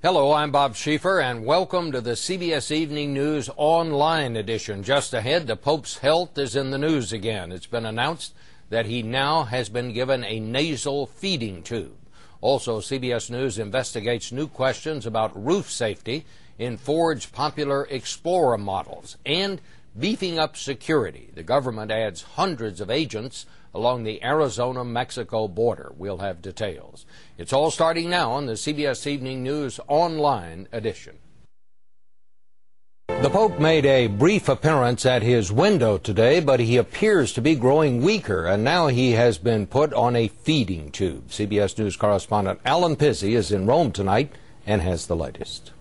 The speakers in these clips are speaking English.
Hello, I'm Bob Schieffer, and welcome to the CBS Evening News online edition. Just ahead, the Pope's health is in the news again. It's been announced that he now has been given a nasal feeding tube. Also, CBS News investigates new questions about roof safety in Ford's popular Explorer models and beefing up security. The government adds hundreds of agents along the Arizona-Mexico border. We'll have details. It's all starting now on the CBS Evening News online edition. The Pope made a brief appearance at his window today, but he appears to be growing weaker, and now he has been put on a feeding tube. CBS News correspondent Alan Pizzi is in Rome tonight and has the latest.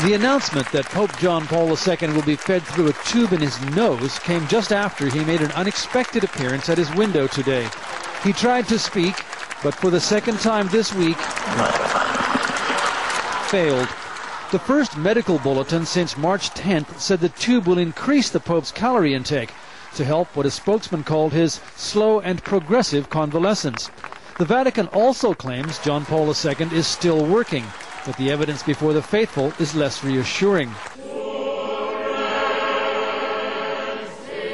The announcement that Pope John Paul II will be fed through a tube in his nose came just after he made an unexpected appearance at his window today. He tried to speak, but for the second time this week, failed. The first medical bulletin since March 10th said the tube will increase the Pope's calorie intake to help what a spokesman called his slow and progressive convalescence. The Vatican also claims John Paul II is still working, but the evidence before the faithful is less reassuring.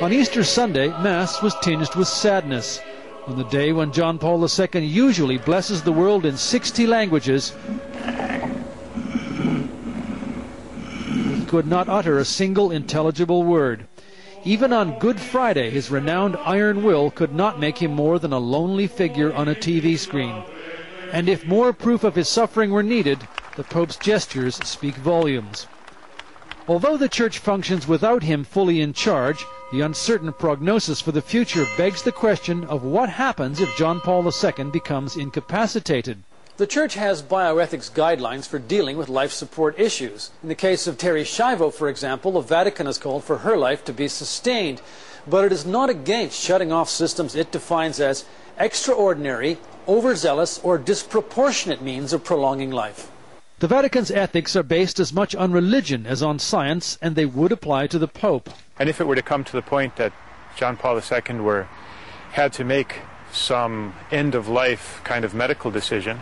On Easter Sunday, Mass was tinged with sadness. On the day when John Paul II usually blesses the world in 60 languages, he could not utter a single intelligible word. Even on Good Friday, his renowned iron will could not make him more than a lonely figure on a TV screen. And if more proof of his suffering were needed, the Pope's gestures speak volumes. Although the Church functions without him fully in charge, the uncertain prognosis for the future begs the question of what happens if John Paul II becomes incapacitated. The Church has bioethics guidelines for dealing with life support issues. In the case of Terri Schiavo, for example, the Vatican has called for her life to be sustained. But it is not against shutting off systems it defines as extraordinary, overzealous, or disproportionate means of prolonging life. The Vatican's ethics are based as much on religion as on science, and they would apply to the Pope. And if it were to come to the point that John Paul II had to make some end-of-life kind of medical decision,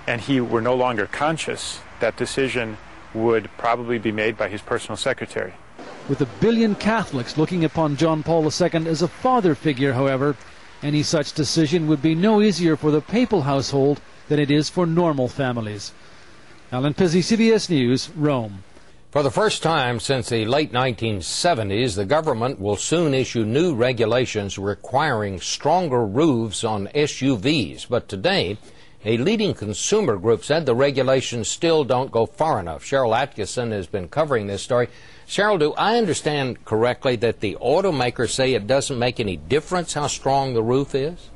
and he were no longer conscious, that decision would probably be made by his personal secretary. With 1 billion Catholics looking upon John Paul II as a father figure, however, any such decision would be no easier for the papal household than it is for normal families. Alan Pizzi, CBS News, Rome. For the first time since the late 1970s, the government will soon issue new regulations requiring stronger roofs on SUVs. But today, a leading consumer group said the regulations still don't go far enough. Cheryl Atkinson has been covering this story. Cheryl, do I understand correctly that the automakers say it doesn't make any difference how strong the roof is?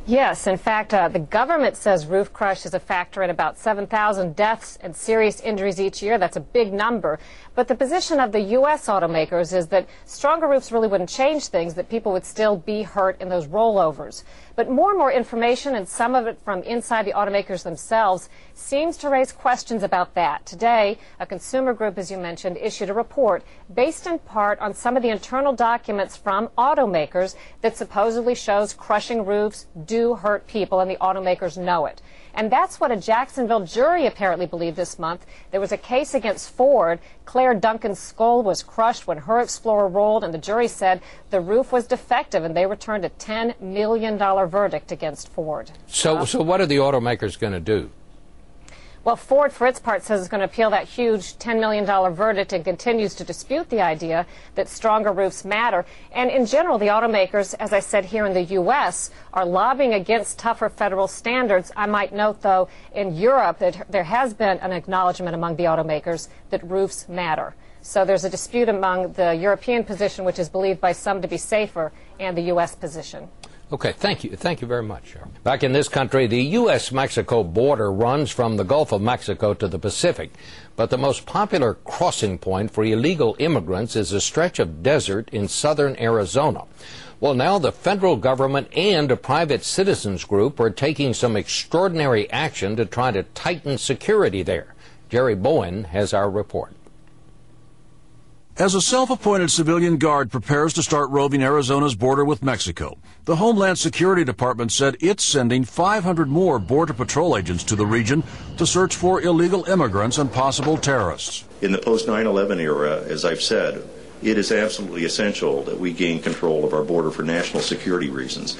Yes, in fact, the government says roof crush is a factor in about 7,000 deaths and serious injuries each year. That's a big number. But the position of the U.S. automakers is that stronger roofs really wouldn't change things, that people would still be hurt in those rollovers. But more and more information, and some of it from inside the automakers themselves, seems to raise questions about that. Today, a consumer group, as you mentioned, issued a report based in part on some of the internal documents from automakers that supposedly shows crushing roofs do hurt people, and the automakers know it. And that's what a Jacksonville jury apparently believed this month. There was a case against Ford. Claire Duncan's skull was crushed when her Explorer rolled, and the jury said the roof was defective, and they returned a $10 million verdict against Ford. So what are the automakers going to do? Well, Ford, for its part, says it's going to appeal that huge $10 million verdict and continues to dispute the idea that stronger roofs matter. And in general, the automakers, as I said here in the U.S., are lobbying against tougher federal standards. I might note, though, in Europe that there has been an acknowledgement among the automakers that roofs matter. So there's a dispute among the European position, which is believed by some to be safer, and the U.S. position. Okay, thank you. Thank you very much, Cheryl. Back in this country, the U.S.-Mexico border runs from the Gulf of Mexico to the Pacific. But the most popular crossing point for illegal immigrants is a stretch of desert in southern Arizona. Well, now the federal government and a private citizens group are taking some extraordinary action to try to tighten security there. Jerry Bowen has our report. As a self-appointed civilian guard prepares to start roving Arizona's border with Mexico, the Homeland Security Department said it's sending 500 more Border Patrol agents to the region to search for illegal immigrants and possible terrorists. In the post-9/11 era, as I've said, it is absolutely essential that we gain control of our border for national security reasons.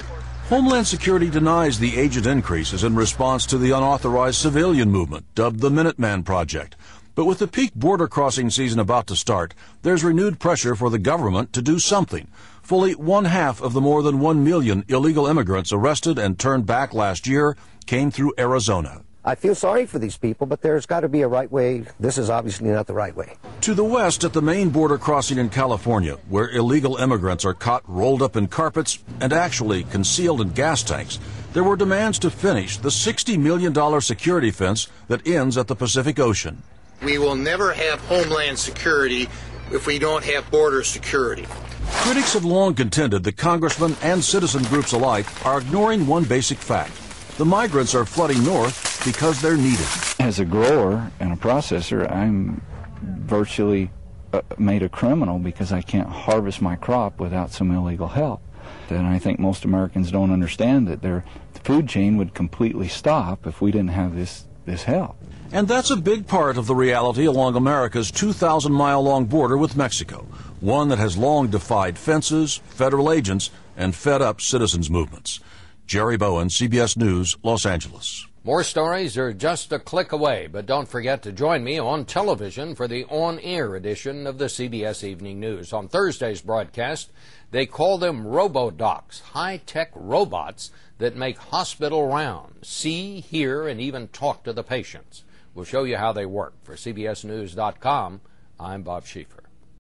Homeland Security denies the agent increase is in response to the unauthorized civilian movement, dubbed the Minuteman Project. But with the peak border crossing season about to start, there's renewed pressure for the government to do something. Fully 1/2 of the more than 1 million illegal immigrants arrested and turned back last year came through Arizona. I feel sorry for these people, but there's got to be a right way. This is obviously not the right way. To the west, at the main border crossing in California, where illegal immigrants are caught rolled up in carpets and actually concealed in gas tanks, there were demands to finish the $60 million security fence that ends at the Pacific Ocean. We will never have Homeland Security if we don't have border security. Critics have long contended that congressmen and citizen groups alike are ignoring one basic fact. The migrants are flooding north because they're needed. As a grower and a processor, I'm virtually made a criminal because I can't harvest my crop without some illegal help. And I think most Americans don't understand that the food chain would completely stop if we didn't have this help. And that's a big part of the reality along America's 2,000-mile-long border with Mexico, one that has long defied fences, federal agents, and fed-up citizens' movements. Jerry Bowen, CBS News, Los Angeles. More stories are just a click away, but don't forget to join me on television for the on-air edition of the CBS Evening News. On Thursday's broadcast, they call them robo-docs, high-tech robots that make hospital rounds, see, hear, and even talk to the patients. We'll show you how they work. For CBSNews.com, I'm Bob Schieffer.